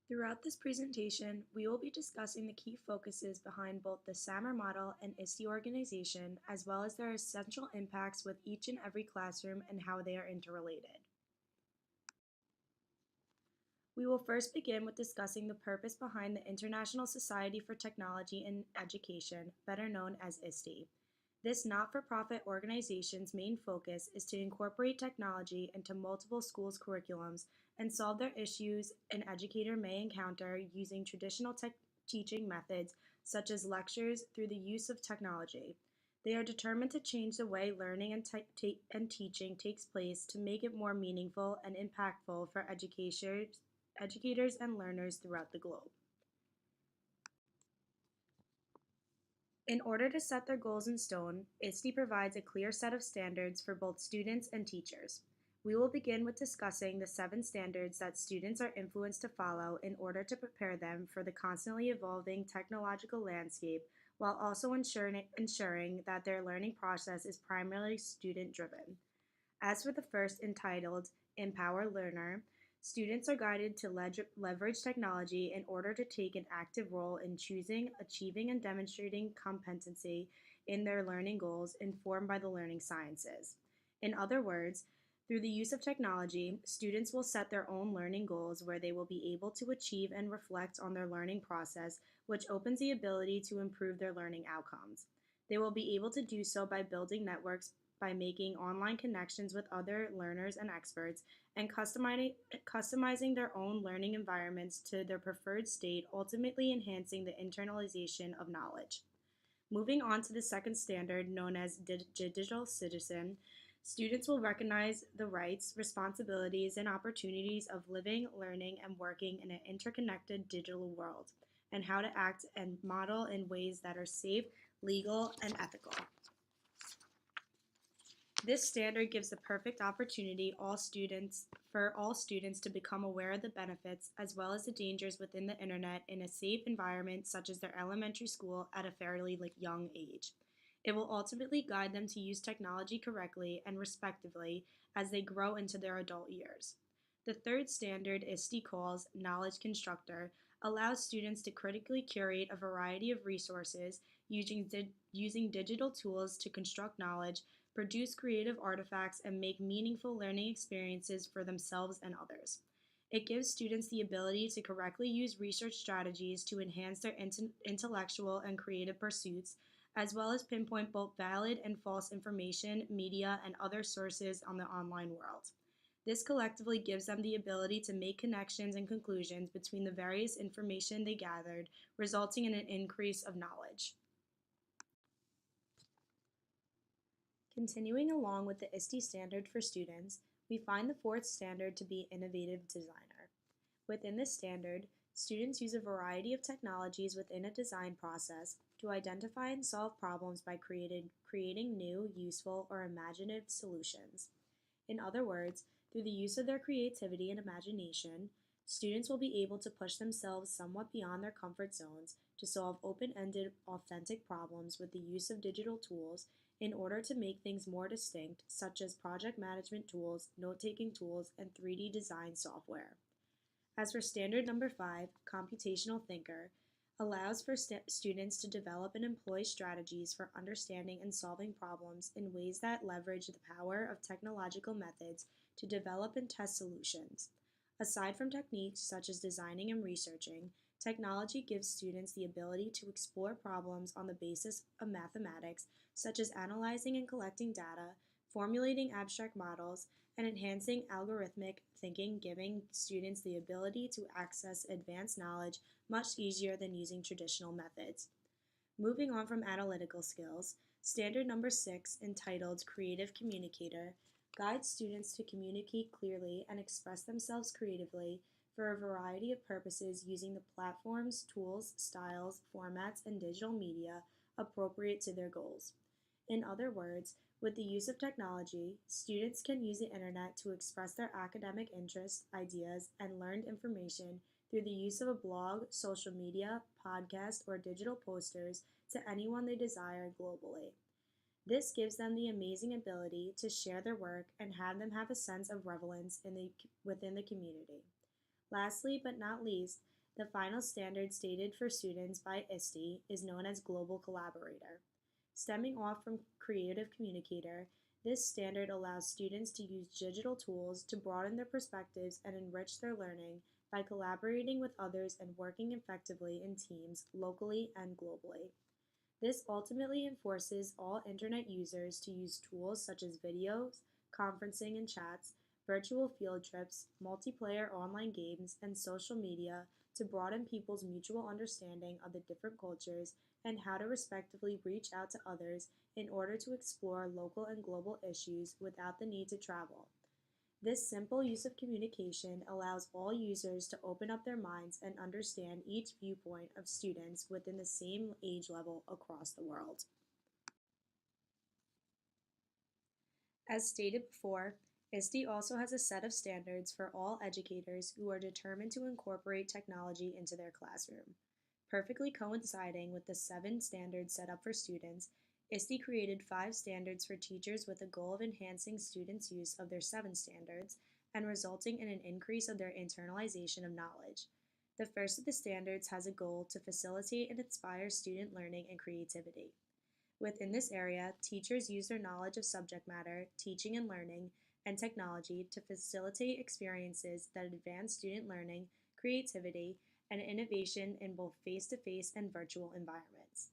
Throughout this presentation, we will be discussing the key focuses behind both the SAMR model and ISTE organization, as well as their essential impacts with each and every classroom and how they are interrelated. We will first begin with discussing the purpose behind the International Society for Technology in Education, better known as ISTE. This not-for-profit organization's main focus is to incorporate technology into multiple schools' curriculums and solve their issues an educator may encounter using traditional teaching methods such as lectures through the use of technology. They are determined to change the way learning and teaching takes place to make it more meaningful and impactful for educators and learners throughout the globe. In order to set their goals in stone, ISTE provides a clear set of standards for both students and teachers. We will begin with discussing the 7 standards that students are influenced to follow in order to prepare them for the constantly evolving technological landscape, while also ensuring that their learning process is primarily student-driven. As for the first, entitled Empower Learner, students are guided to leverage technology in order to take an active role in choosing, achieving, and demonstrating competency in their learning goals informed by the learning sciences. In other words, through the use of technology, students will set their own learning goals where they will be able to achieve and reflect on their learning process, which opens the ability to improve their learning outcomes. They will be able to do so by building networks, by making online connections with other learners and experts, and customizing their own learning environments to their preferred state, ultimately enhancing the internalization of knowledge. Moving on to the second standard, known as digital citizen, students will recognize the rights, responsibilities, and opportunities of living, learning, and working in an interconnected digital world, and how to act and model in ways that are safe, legal, and ethical. This standard gives the perfect opportunity for all students to become aware of the benefits as well as the dangers within the internet in a safe environment such as their elementary school at a fairly young age. It will ultimately guide them to use technology correctly and respectively as they grow into their adult years. The third standard ISTE calls Knowledge Constructor allows students to critically curate a variety of resources using digital tools to construct knowledge, produce creative artifacts, and make meaningful learning experiences for themselves and others. It gives students the ability to correctly use research strategies to enhance their intellectual and creative pursuits, as well as pinpoint both valid and false information, media, and other sources on the online world. This collectively gives them the ability to make connections and conclusions between the various information they gathered, resulting in an increase of knowledge. Continuing along with the ISTE standard for students, we find the fourth standard to be Innovative Designer. Within this standard, students use a variety of technologies within a design process to identify and solve problems by creating new, useful, or imaginative solutions. In other words, through the use of their creativity and imagination, students will be able to push themselves somewhat beyond their comfort zones to solve open-ended, authentic problems with the use of digital tools in order to make things more distinct, such as project management tools, note-taking tools, and 3D design software. As for standard number 5, Computational Thinker, allows for students to develop and employ strategies for understanding and solving problems in ways that leverage the power of technological methods to develop and test solutions. Aside from techniques such as designing and researching, technology gives students the ability to explore problems on the basis of mathematics, such as analyzing and collecting data, formulating abstract models, and enhancing algorithmic thinking, giving students the ability to access advanced knowledge much easier than using traditional methods. Moving on from analytical skills, standard number 6, entitled Creative Communicator, guides students to communicate clearly and express themselves creatively for a variety of purposes using the platforms, tools, styles, formats, and digital media appropriate to their goals. In other words, with the use of technology, students can use the internet to express their academic interests, ideas, and learned information through the use of a blog, social media, podcast, or digital posters to anyone they desire globally. This gives them the amazing ability to share their work and have them have a sense of relevance within the community. Lastly, but not least, The final standard stated for students by ISTE is known as Global Collaborator. Stemming off from Creative Communicator, this standard allows students to use digital tools to broaden their perspectives and enrich their learning by collaborating with others and working effectively in teams locally and globally. This ultimately enforces all Internet users to use tools such as videos, conferencing and chats, virtual field trips, multiplayer online games, and social media to broaden people's mutual understanding of the different cultures and how to respectively reach out to others in order to explore local and global issues without the need to travel. This simple use of communication allows all users to open up their minds and understand each viewpoint of students within the same age level across the world. As stated before, ISTE also has a set of standards for all educators who are determined to incorporate technology into their classroom. Perfectly coinciding with the 7 standards set up for students, ISTE created 5 standards for teachers with the goal of enhancing students' use of their 7 standards and resulting in an increase of their internalization of knowledge. The first of the standards has a goal to facilitate and inspire student learning and creativity. Within this area, teachers use their knowledge of subject matter, teaching and learning, and technology to facilitate experiences that advance student learning, creativity, and innovation in both face-to-face and virtual environments.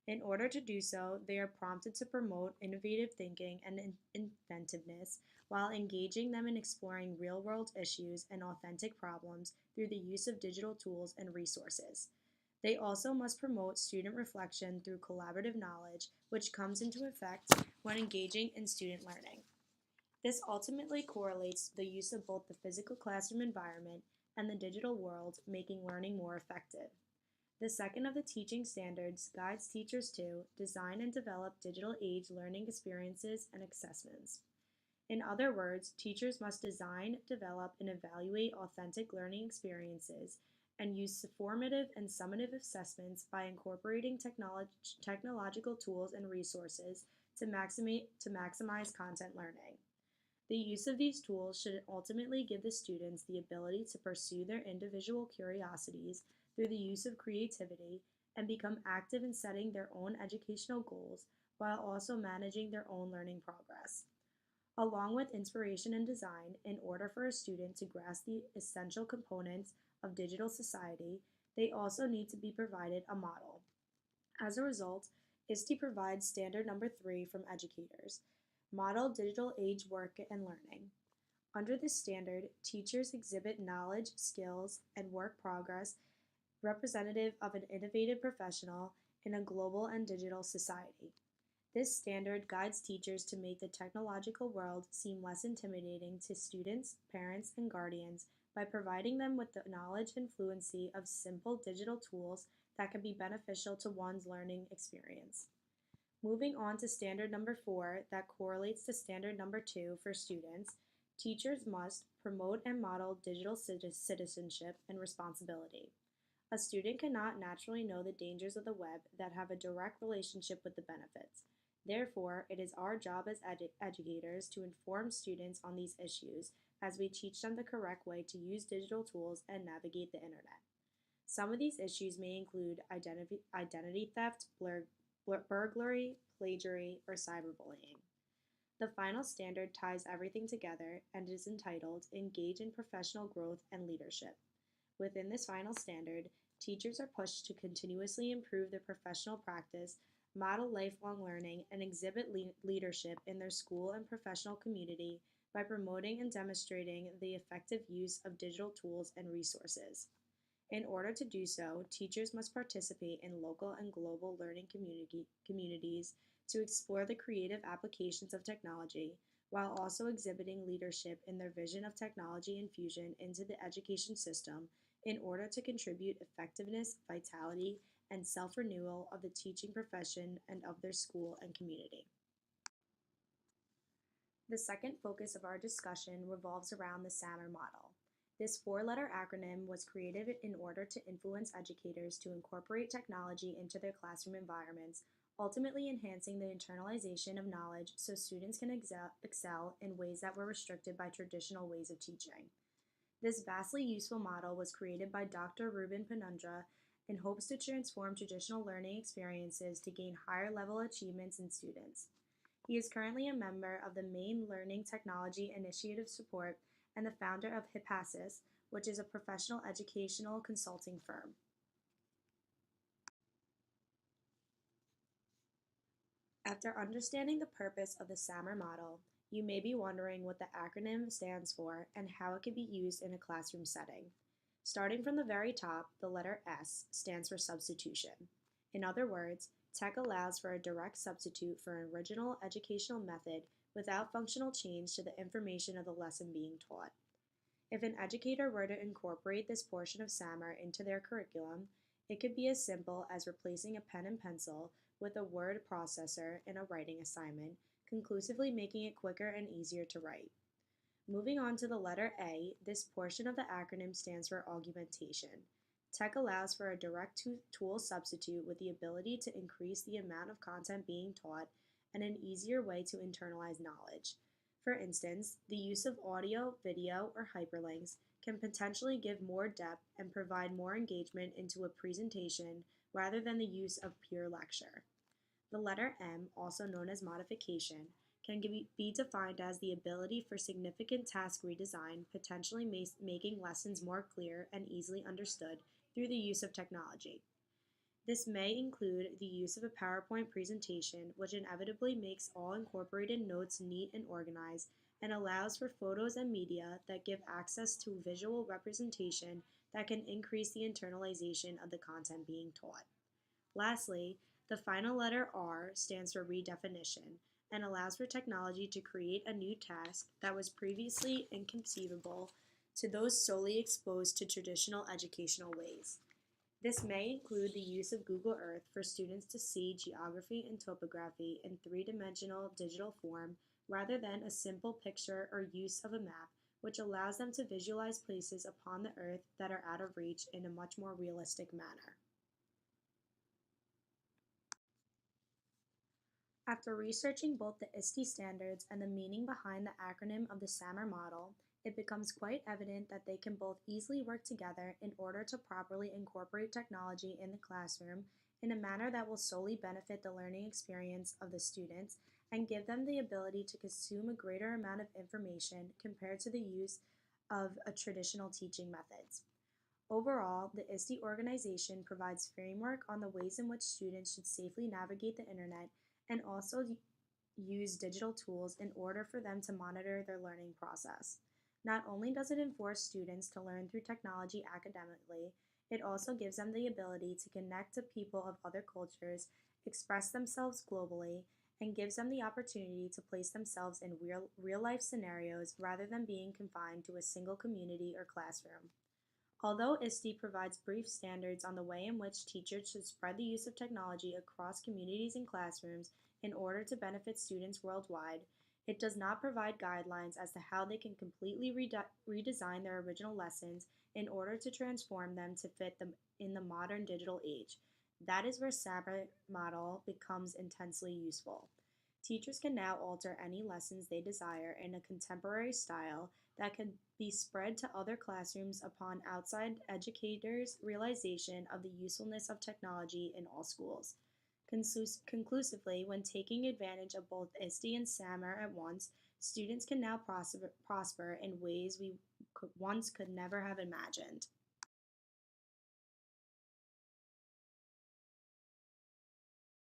In order to do so, they are prompted to promote innovative thinking and inventiveness while engaging them in exploring real-world issues and authentic problems through the use of digital tools and resources. They also must promote student reflection through collaborative knowledge, which comes into effect when engaging in student learning. This ultimately correlates the use of both the physical classroom environment and the digital world, making learning more effective. The second of the teaching standards guides teachers to design and develop digital age learning experiences and assessments. In other words, teachers must design, develop, and evaluate authentic learning experiences and use formative and summative assessments by incorporating technological tools and resources to maximize content learning. The use of these tools should ultimately give the students the ability to pursue their individual curiosities through the use of creativity and become active in setting their own educational goals while also managing their own learning progress. Along with inspiration and design, in order for a student to grasp the essential components of digital society, they also need to be provided a model. As a result, ISTE provides standard number 3 from educators, Model Digital Age Work and Learning. Under this standard, teachers exhibit knowledge, skills, and work progress representative of an innovative professional in a global and digital society. This standard guides teachers to make the technological world seem less intimidating to students, parents, and guardians by providing them with the knowledge and fluency of simple digital tools that can be beneficial to one's learning experience. Moving on to standard number 4 that correlates to standard number 2 for students, teachers must promote and model digital citizenship and responsibility. A student cannot naturally know the dangers of the web that have a direct relationship with the benefits. Therefore, it is our job as educators to inform students on these issues as we teach them the correct way to use digital tools and navigate the internet. Some of these issues may include identity theft, burglary, plagiarism, or cyberbullying. The final standard ties everything together and is entitled Engage in Professional Growth and Leadership. Within this final standard, teachers are pushed to continuously improve their professional practice, model lifelong learning, and exhibit leadership in their school and professional community by promoting and demonstrating the effective use of digital tools and resources. In order to do so, teachers must participate in local and global learning communities to explore the creative applications of technology, while also exhibiting leadership in their vision of technology infusion into the education system in order to contribute effectiveness, vitality, and self-renewal of the teaching profession and of their school and community. The second focus of our discussion revolves around the SAMR model. This 4-letter acronym was created in order to influence educators to incorporate technology into their classroom environments, ultimately enhancing the internalization of knowledge so students can excel in ways that were restricted by traditional ways of teaching. This vastly useful model was created by Dr. Ruben Penundra in hopes to transform traditional learning experiences to gain higher level achievements in students. He is currently a member of the Maine Learning Technology Initiative Support and the founder of HIPASIS, which is a professional educational consulting firm. After understanding the purpose of the SAMR model, you may be wondering what the acronym stands for and how it can be used in a classroom setting. Starting from the very top, the letter S stands for substitution. In other words, tech allows for a direct substitute for an original educational method without functional change to the information of the lesson being taught. If an educator were to incorporate this portion of SAMR into their curriculum, it could be as simple as replacing a pen and pencil with a word processor in a writing assignment, conclusively making it quicker and easier to write. Moving on to the letter A, this portion of the acronym stands for augmentation. Tech allows for a direct tool substitute with the ability to increase the amount of content being taught and an easier way to internalize knowledge. For instance, the use of audio, video, or hyperlinks can potentially give more depth and provide more engagement into a presentation rather than the use of pure lecture. The letter M, also known as modification, can be defined as the ability for significant task redesign, potentially making lessons more clear and easily understood through the use of technology. This may include the use of a PowerPoint presentation, which inevitably makes all incorporated notes neat and organized, and allows for photos and media that give access to visual representation that can increase the internalization of the content being taught. Lastly, the final letter R stands for redefinition and allows for technology to create a new task that was previously inconceivable to those solely exposed to traditional educational ways. This may include the use of Google Earth for students to see geography and topography in three-dimensional digital form rather than a simple picture or use of a map, which allows them to visualize places upon the earth that are out of reach in a much more realistic manner. After researching both the ISTE standards and the meaning behind the acronym of the SAMR model, it becomes quite evident that they can both easily work together in order to properly incorporate technology in the classroom in a manner that will solely benefit the learning experience of the students and give them the ability to consume a greater amount of information compared to the use of traditional teaching methods. Overall, the ISTE organization provides framework on the ways in which students should safely navigate the internet and also use digital tools in order for them to monitor their learning process. Not only does it enforce students to learn through technology academically, it also gives them the ability to connect to people of other cultures, express themselves globally, and gives them the opportunity to place themselves in real-life scenarios rather than being confined to a single community or classroom. Although ISTE provides brief standards on the way in which teachers should spread the use of technology across communities and classrooms in order to benefit students worldwide, it does not provide guidelines as to how they can completely redesign their original lessons in order to transform them to fit them in the modern digital age. That is where SAMR model becomes intensely useful. Teachers can now alter any lessons they desire in a contemporary style that can be spread to other classrooms upon outside educators' realization of the usefulness of technology in all schools. Conclusively, when taking advantage of both ISTE and SAMR at once, students can now prosper in ways we once could never have imagined.